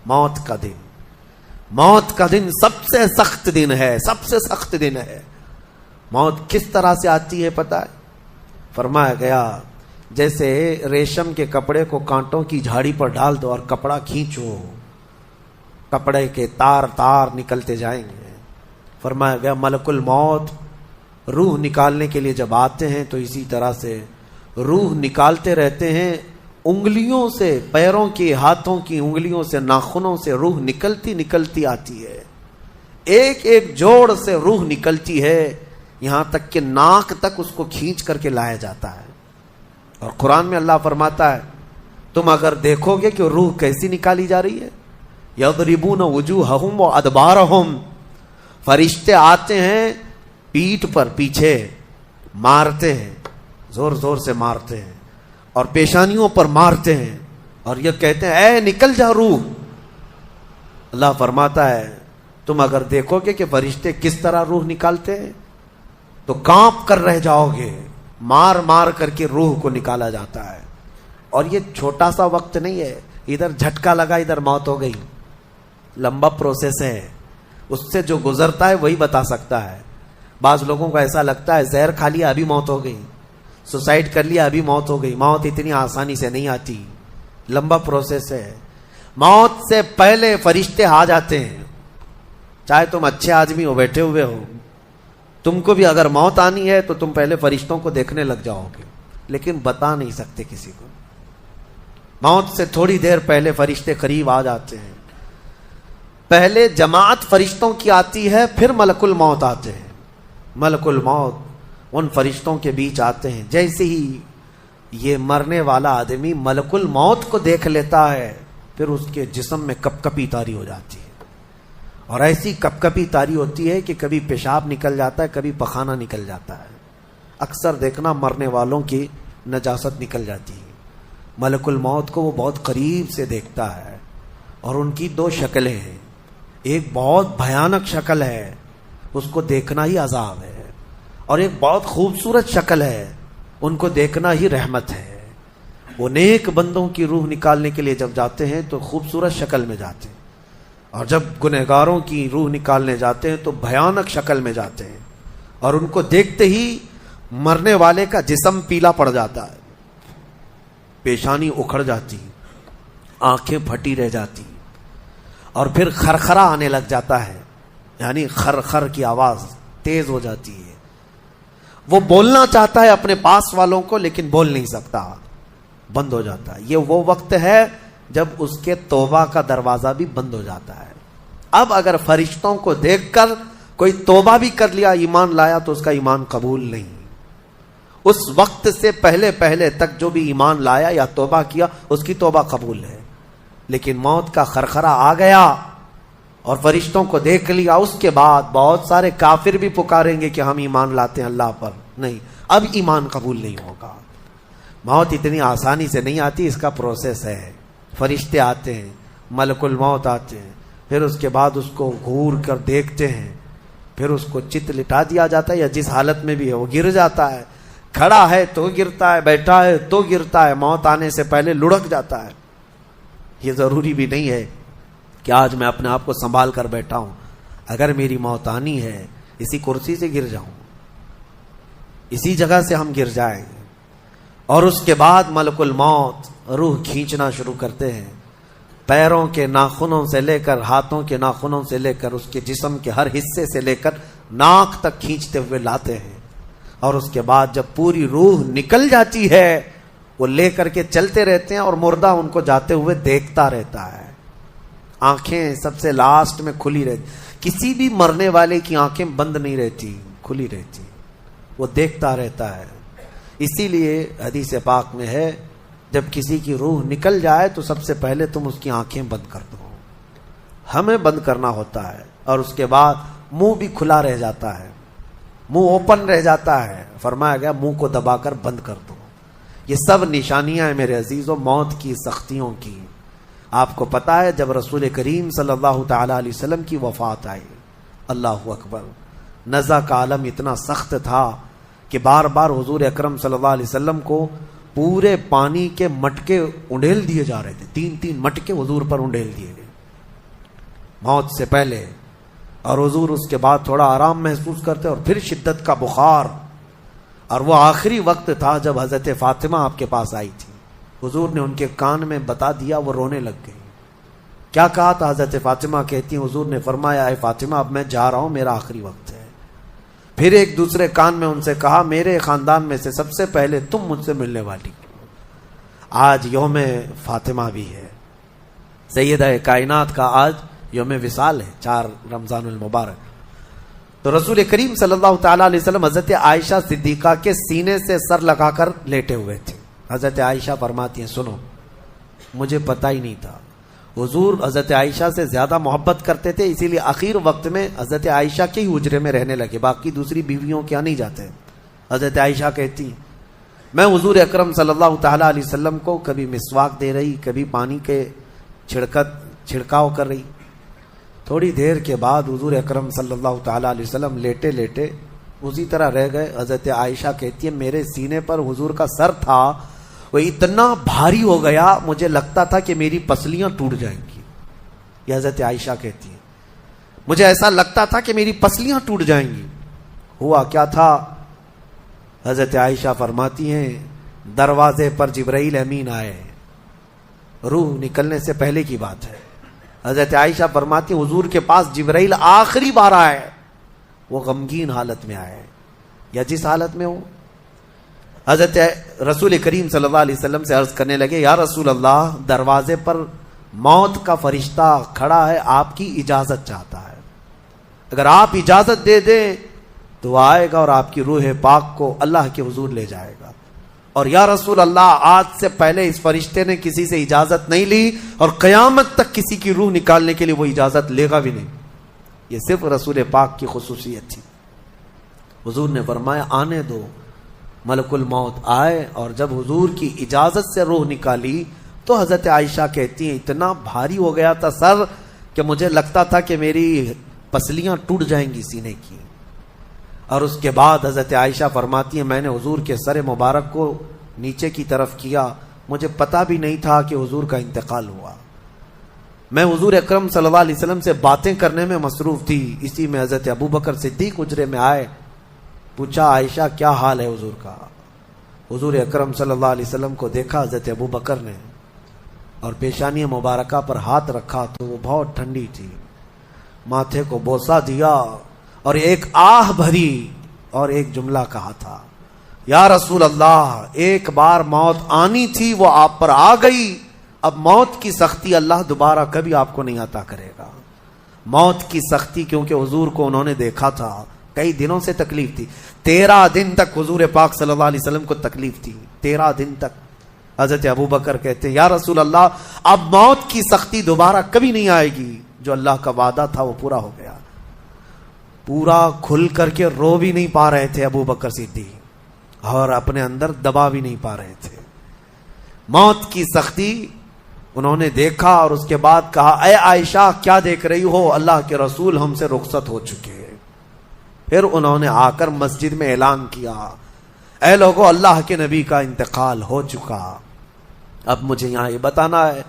موت کا دن، موت کا دن سب سے سخت دن ہے، سب سے سخت دن ہے۔ موت کس طرح سے آتی ہے پتہ ہے؟ فرمایا گیا جیسے ریشم کے کپڑے کو کانٹوں کی جھاڑی پر ڈال دو اور کپڑا کھینچو، کپڑے کے تار تار نکلتے جائیں گے۔ فرمایا گیا ملک الموت روح نکالنے کے لیے جب آتے ہیں تو اسی طرح سے روح نکالتے رہتے ہیں، انگلیوں سے، پیروں کی، ہاتھوں کی انگلیوں سے، ناخنوں سے روح نکلتی نکلتی آتی ہے، ایک ایک جوڑ سے روح نکلتی ہے، یہاں تک کہ ناک تک اس کو کھینچ کر کے لایا جاتا ہے۔ اور قرآن میں اللہ فرماتا ہے تم اگر دیکھو گے کہ روح کیسی نکالی جا رہی ہے، یضربون وجوہہم وادبارہم، فرشتے آتے ہیں پیٹھ پر، پیچھے مارتے ہیں، زور زور سے مارتے ہیں اور پیشانیوں پر مارتے ہیں اور یہ کہتے ہیں اے نکل جا روح۔ اللہ فرماتا ہے تم اگر دیکھو گے کہ فرشتے کس طرح روح نکالتے ہیں تو کانپ کر رہ جاؤ گے، مار مار کر کے روح کو نکالا جاتا ہے۔ اور یہ چھوٹا سا وقت نہیں ہے، ادھر جھٹکا لگا ادھر موت ہو گئی، لمبا پروسیس ہے، اس سے جو گزرتا ہے وہی بتا سکتا ہے۔ بعض لوگوں کو ایسا لگتا ہے زہر کھا لیا ابھی موت ہو گئی، سوسائڈ کر لیا ابھی موت ہو گئی۔ موت اتنی آسانی سے نہیں آتی، لمبا پروسیس ہے۔ موت سے پہلے فرشتے آ جاتے ہیں، چاہے تم اچھے آدمی ہو، بیٹھے ہوئے ہو، تم کو بھی اگر موت آنی ہے تو تم پہلے فرشتوں کو دیکھنے لگ جاؤ گے، لیکن بتا نہیں سکتے کسی کو۔ موت سے تھوڑی دیر پہلے فرشتے قریب آ جاتے ہیں، پہلے جماعت فرشتوں کی آتی ہے، پھر ملک الموت آتے ہیں۔ ملک الموت ان فرشتوں کے بیچ آتے ہیں، جیسے ہی یہ مرنے والا آدمی ملک الموت کو دیکھ لیتا ہے پھر اس کے جسم میں کپ کپی طاری ہو جاتی ہے، اور ایسی کپ کپی طاری ہوتی ہے کہ کبھی پیشاب نکل جاتا ہے، کبھی پخانہ نکل جاتا ہے۔ اکثر دیکھنا مرنے والوں کی نجاست نکل جاتی ہے۔ ملک الموت کو وہ بہت قریب سے دیکھتا ہے، اور ان کی دو شکلیں ہیں، ایک بہت بھیانک شکل ہے، اس کو دیکھنا ہی عذاب ہے، اور ایک بہت خوبصورت شکل ہے، ان کو دیکھنا ہی رحمت ہے۔ وہ نیک بندوں کی روح نکالنے کے لیے جب جاتے ہیں تو خوبصورت شکل میں جاتے ہیں، اور جب گنہگاروں کی روح نکالنے جاتے ہیں تو بھیانک شکل میں جاتے ہیں، اور ان کو دیکھتے ہی مرنے والے کا جسم پیلا پڑ جاتا ہے، پیشانی اکھڑ جاتی، آنکھیں پھٹی رہ جاتی، اور پھر خرخرا آنے لگ جاتا ہے، یعنی خرخر کی آواز تیز ہو جاتی ہے۔ وہ بولنا چاہتا ہے اپنے پاس والوں کو لیکن بول نہیں سکتا، بند ہو جاتا ہے۔ یہ وہ وقت ہے جب اس کے توبہ کا دروازہ بھی بند ہو جاتا ہے۔ اب اگر فرشتوں کو دیکھ کر کوئی توبہ بھی کر لیا، ایمان لایا، تو اس کا ایمان قبول نہیں۔ اس وقت سے پہلے پہلے تک جو بھی ایمان لایا یا توبہ کیا اس کی توبہ قبول ہے، لیکن موت کا خرخرا آ گیا اور فرشتوں کو دیکھ لیا، اس کے بعد بہت سارے کافر بھی پکاریں گے کہ ہم ایمان لاتے ہیں اللہ پر، نہیں، اب ایمان قبول نہیں ہوگا۔ موت اتنی آسانی سے نہیں آتی، اس کا پروسیس ہے۔ فرشتے آتے ہیں، ملک الموت آتے ہیں، پھر اس کے بعد اس کو گھور کر دیکھتے ہیں، پھر اس کو چت لٹا دیا جاتا ہے، یا جس حالت میں بھی ہے وہ گر جاتا ہے، کھڑا ہے تو گرتا ہے، بیٹھا ہے تو گرتا ہے، موت آنے سے پہلے لڑک جاتا ہے۔ یہ ضروری بھی نہیں ہے کہ آج میں اپنے آپ کو سنبھال کر بیٹھا ہوں، اگر میری موت آنی ہے اسی کرسی سے گر جاؤں، اسی جگہ سے ہم گر جائیں گے۔ اور اس کے بعد ملک الموت روح کھینچنا شروع کرتے ہیں، پیروں کے ناخنوں سے لے کر، ہاتھوں کے ناخنوں سے لے کر، اس کے جسم کے ہر حصے سے لے کر ناک تک کھینچتے ہوئے لاتے ہیں، اور اس کے بعد جب پوری روح نکل جاتی ہے وہ لے کر کے چلتے رہتے ہیں، اور مردہ ان کو جاتے ہوئے دیکھتا رہتا ہے۔ آنکھیں سب سے لاسٹ میں کھلی رہتی، کسی بھی مرنے والے کی آنکھیں بند نہیں رہتی، کھلی رہتی، وہ دیکھتا رہتا ہے۔ اسی لیے حدیث پاک میں ہے جب کسی کی روح نکل جائے تو سب سے پہلے تم اس کی آنکھیں بند کر دو، ہمیں بند کرنا ہوتا ہے، اور اس کے بعد منہ بھی کھلا رہ جاتا ہے، منہ اوپن رہ جاتا ہے، فرمایا گیا منہ کو دبا کر بند کر دو۔ یہ سب نشانیاں ہیں میرے عزیزوں موت کی، سختیوں کی۔ آپ کو پتا ہے جب رسول کریم صلی اللہ تعالی علیہ وسلم کی وفات آئی، اللہ اکبر، نزع کا عالم اتنا سخت تھا کہ بار بار حضور اکرم صلی اللہ علیہ وسلم کو پورے پانی کے مٹکے انڈیل دیے جا رہے تھے، 3 مٹکے حضور پر انڈیل دیے گئے، موت سے پہلے، اور حضور اس کے بعد تھوڑا آرام محسوس کرتے اور پھر شدت کا بخار، اور وہ آخری وقت تھا جب حضرت فاطمہ آپ کے پاس آئی تھی. حضور نے ان کے کان میں بتا دیا، وہ رونے لگ گئی. کیا کہا تھا؟ حضرت فاطمہ کہتی ہیں حضور نے فرمایا اے فاطمہ اب میں جا رہا ہوں، میرا آخری وقت ہے. پھر ایک دوسرے کان میں ان سے کہا میرے خاندان میں سے سب سے پہلے تم مجھ سے ملنے والی. آج یوم فاطمہ بھی ہے، سیدہ کائنات کا آج یوم وصال ہے، 4 رمضان المبارک. تو رسول کریم صلی اللہ تعالیٰ علیہ وسلم حضرت عائشہ صدیقہ کے سینے سے سر لگا کر لیٹے ہوئے تھے. حضرت عائشہ فرماتی ہیں سنو، مجھے پتہ ہی نہیں تھا. حضور حضرت عائشہ سے زیادہ محبت کرتے تھے، اسی لیے آخر وقت میں حضرت عائشہ کے ہی حجرے میں رہنے لگے، باقی دوسری بیویوں کیا نہیں جاتے. حضرت عائشہ کہتی میں حضور اکرم صلی اللہ تعالیٰ علیہ وسلم کو کبھی مسواک دے رہی، کبھی پانی کے چھڑکاؤ کر رہی. تھوڑی دیر کے بعد حضور اکرم صلی اللہ تعالیٰ علیہ وسلم لیٹے لیٹے اسی طرح رہ گئے. حضرت عائشہ کہتی ہے میرے سینے پر حضور کا سر تھا، وہ اتنا بھاری ہو گیا مجھے لگتا تھا کہ میری پسلیاں ٹوٹ جائیں گی. یہ حضرت عائشہ کہتی ہے مجھے ایسا لگتا تھا کہ میری پسلیاں ٹوٹ جائیں گی. ہوا کیا تھا؟ حضرت عائشہ فرماتی ہیں دروازے پر جبرائیل امین آئے، روح نکلنے سے پہلے کی بات ہے. حضرت عائشہ فرماتی حضور کے پاس جبرائیل آخری بار آئے، وہ غمگین حالت میں آئے یا جس حالت میں ہو. حضرت رسول کریم صلی اللہ علیہ وسلم سے عرض کرنے لگے یا رسول اللہ دروازے پر موت کا فرشتہ کھڑا ہے، آپ کی اجازت چاہتا ہے، اگر آپ اجازت دے دیں تو آئے گا اور آپ کی روح پاک کو اللہ کے حضور لے جائے گا. اور یا رسول اللہ آج سے پہلے اس فرشتے نے کسی سے اجازت نہیں لی اور قیامت تک کسی کی روح نکالنے کے لیے وہ اجازت لے گا بھی نہیں. یہ صرف رسول پاک کی خصوصیت تھی. حضور نے فرمایا آنے دو. ملک الموت آئے اور جب حضور کی اجازت سے روح نکالی تو حضرت عائشہ کہتی ہیں اتنا بھاری ہو گیا تھا سر کہ مجھے لگتا تھا کہ میری پسلیاں ٹوٹ جائیں گی سینے کی. اور اس کے بعد حضرت عائشہ فرماتی ہیں میں نے حضور کے سر مبارک کو نیچے کی طرف کیا، مجھے پتا بھی نہیں تھا کہ حضور کا انتقال ہوا. میں حضور اکرم صلی اللہ علیہ وسلم سے باتیں کرنے میں مصروف تھی، اسی میں حضرت ابوبکر صدیق حجرے میں آئے. پوچھا عائشہ کیا حال ہے حضور کا؟ حضور اکرم صلی اللہ علیہ وسلم کو دیکھا حضرت ابوبکر نے اور پیشانی مبارکہ پر ہاتھ رکھا تو وہ بہت ٹھنڈی تھی. ماتھے کو بوسہ دیا اور ایک آہ بھری اور ایک جملہ کہا تھا یا رسول اللہ ایک بار موت آنی تھی وہ آپ پر آ گئی، اب موت کی سختی اللہ دوبارہ کبھی آپ کو نہیں عطا کرے گا. موت کی سختی کیونکہ حضور کو انہوں نے دیکھا تھا، کئی دنوں سے تکلیف تھی، 13 دن تک حضور پاک صلی اللہ علیہ وسلم کو تکلیف تھی، 13 دن تک. حضرت ابوبکر کہتے ہیں یا رسول اللہ اب موت کی سختی دوبارہ کبھی نہیں آئے گی، جو اللہ کا وعدہ تھا وہ پورا ہو گیا. پورا کھل کر کے رو بھی نہیں پا رہے تھے ابوبکر صدیق اور اپنے اندر دبا بھی نہیں پا رہے تھے. موت کی سختی انہوں نے دیکھا اور اس کے بعد کہا اے عائشہ کیا دیکھ رہی ہو، اللہ کے رسول ہم سے رخصت ہو چکے. پھر انہوں نے آ کر مسجد میں اعلان کیا اے لوگو اللہ کے نبی کا انتقال ہو چکا. اب مجھے یہاں یہ بتانا ہے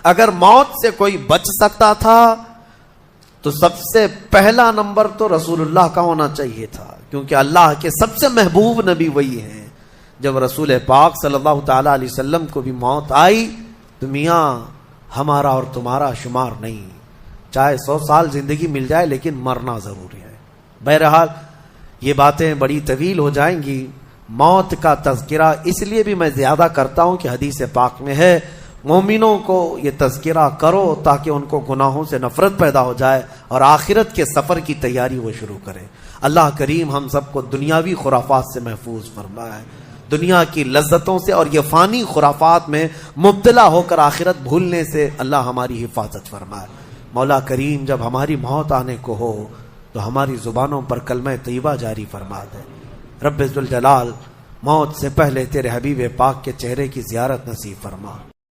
اگر موت سے کوئی بچ سکتا تھا تو سب سے پہلا نمبر تو رسول اللہ کا ہونا چاہیے تھا، کیونکہ اللہ کے سب سے محبوب نبی وہی ہیں. جب رسول پاک صلی اللہ تعالیٰ علیہ وسلم کو بھی موت آئی تو میاں ہمارا اور تمہارا شمار نہیں، چاہے 100 سال زندگی مل جائے لیکن مرنا ضروری ہے. بہرحال یہ باتیں بڑی طویل ہو جائیں گی. موت کا تذکرہ اس لیے بھی میں زیادہ کرتا ہوں کہ حدیث پاک میں ہے مومنوں کو یہ تذکرہ کرو تاکہ ان کو گناہوں سے نفرت پیدا ہو جائے اور آخرت کے سفر کی تیاری وہ شروع کریں. اللہ کریم ہم سب کو دنیاوی خرافات سے محفوظ فرمائے، دنیا کی لذتوں سے اور یہ فانی خرافات میں مبتلا ہو کر آخرت بھولنے سے اللہ ہماری حفاظت فرمائے. مولا کریم جب ہماری موت آنے کو ہو تو ہماری زبانوں پر کلمہ طیبہ جاری فرما دے. رب ذوالجلال موت سے پہلے تیرے حبیب پاک کے چہرے کی زیارت نصیب فرما.